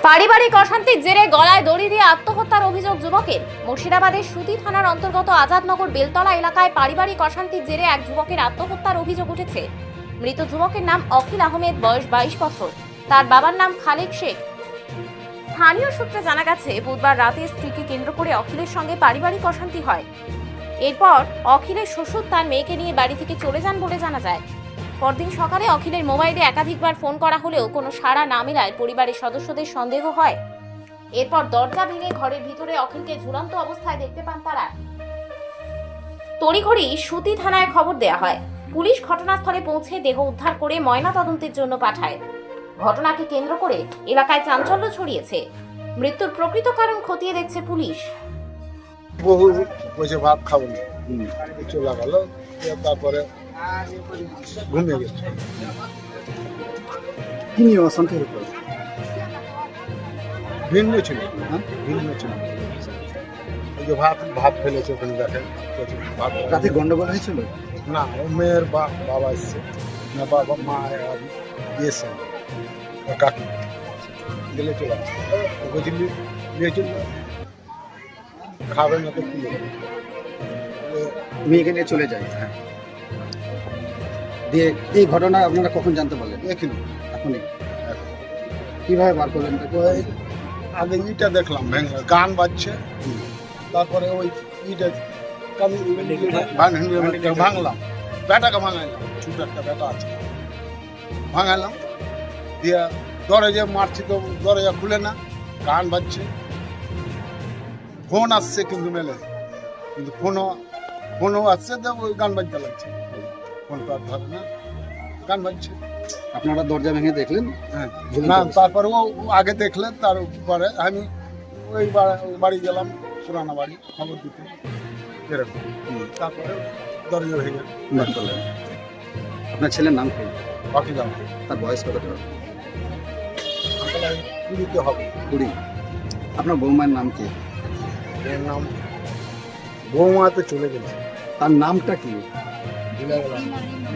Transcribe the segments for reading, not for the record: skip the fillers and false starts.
পারিবারিক অশান্তির জেরে গলায় দড়ি দিয়ে আত্মহত্যার অভিযোগ যুবকের। মুর্শিদাবাদের সুতি থানার অন্তর্গত আজাদনগর বেলতলা এলাকায় পারিবারিক অশান্তির জেরে এক যুবকের আত্মহত্যার অভিযোগ উঠেছে। মৃত যুবকের নাম অখিল আহমেদ, বয়স 22 বছর। তার বাবার নাম খালেক শেখ। স্থানীয় সূত্রে জানা গেছে, বুধবার রাতে স্ত্রীকে কেন্দ্র করে অখিলের সঙ্গে পারিবারিক অশান্তি হয়। এরপর অখিলের শ্বশুর তার মেয়েকে নিয়ে বাড়ি থেকে চলে যান বলে জানা যায়। পরদিন সকালে অখিলের মোবাইলে একাধিকবার ফোন করা হলেও কোনো সাড়া না মেলায় পরিবারের সদস্যদের সন্দেহ হয়। এরপর দরজা ভেঙে ঘরের ভিতরে অখিলকে ঝুলন্ত অবস্থায় দেখতে পান তারা। তড়িঘড়ি সুতি থানায় খবর দেওয়া হয়। পুলিশ ঘটনাস্থলে পৌঁছে দেহ উদ্ধার করে ময়নাতদন্তের জন্য পাঠায়। ঘটনাকে কেন্দ্র করে এলাকায় চাঞ্চল্য ছড়িয়েছে। মৃত্যুর প্রকৃত কারণ খতিয়ে দেখছে পুলিশ। বহু বসে ভাত খাবো না, চলে গেল, তারপরে ঘুমিয়ে গেছে। কি নিয়ে অশান্তির উপর? ভিন্ন ছিল, ভিন্ন ছিল। ওই যে ভাত ফেলেছে ওখানে, দেখেন রাতে গন্ডগোল হয়েছিল? না, ও মেয়ের বাবা এসছে না, বাবা মা আর এসে কাকি গেলে চলে আসছে। ওকে নিয়ে চলল, খাবে না তো কি মেয়েকে নিয়ে চলে যায়। হ্যাঁ, দিয়ে এই ঘটনা আপনারা কখন জানতে পারলেন? এখানে এখনই? কিভাবে বার করলেন? ওই আগে ইটা দেখলাম ভেঙে, গান বাজছে, তারপরে ওই ইটা ভাঙলাম, ব্যাটাকে ভাঙাইলাম, ছোট একটা ব্যাটা আছে, ভাঙাইলাম, দিয়ে দরজা মারছি তো দরজা খুলে না, গান বাজছে, ফোন আসছে কিন্তু মেলে, কিন্তু ফোনও আসছে, তো ওই গান বাজতে লাগছে, ফোন তো আর ধরে না, গান বাজছে। আপনারা দরজা ভেঙে দেখলেন? হ্যাঁ, না, তারপরে ও আগে দেখলেন, তারপরে আমি ওই বাড়ি গেলাম, পুরানা বাড়ি, খবর দিতে, এরকম। তারপরে দরজা ভেঙে বার করলেন। আপনার ছেলের নাম কি? বাকি যাবো, তার বয়স কত? পুরীতে হবে। 20। আপনার বৌমার নাম কি? এর নাম বৌমা তো চলে গেছে, তার নামটা কি? ভুলে গেলাম,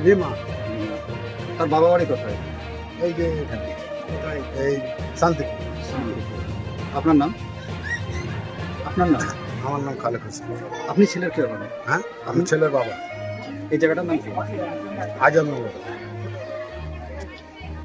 রিমা। তার বাবা বাড়ি কোথায়? এই যে এখানে, কোথায়? এই শান্তিপুর। আপনার নাম? আপনার নাম? আমার নাম খালেক হোসেন। আপনি ছেলের কে হবেন? হ্যাঁ, আমি ছেলের বাবা। এই জায়গাটার নাম কি? আজমনগর।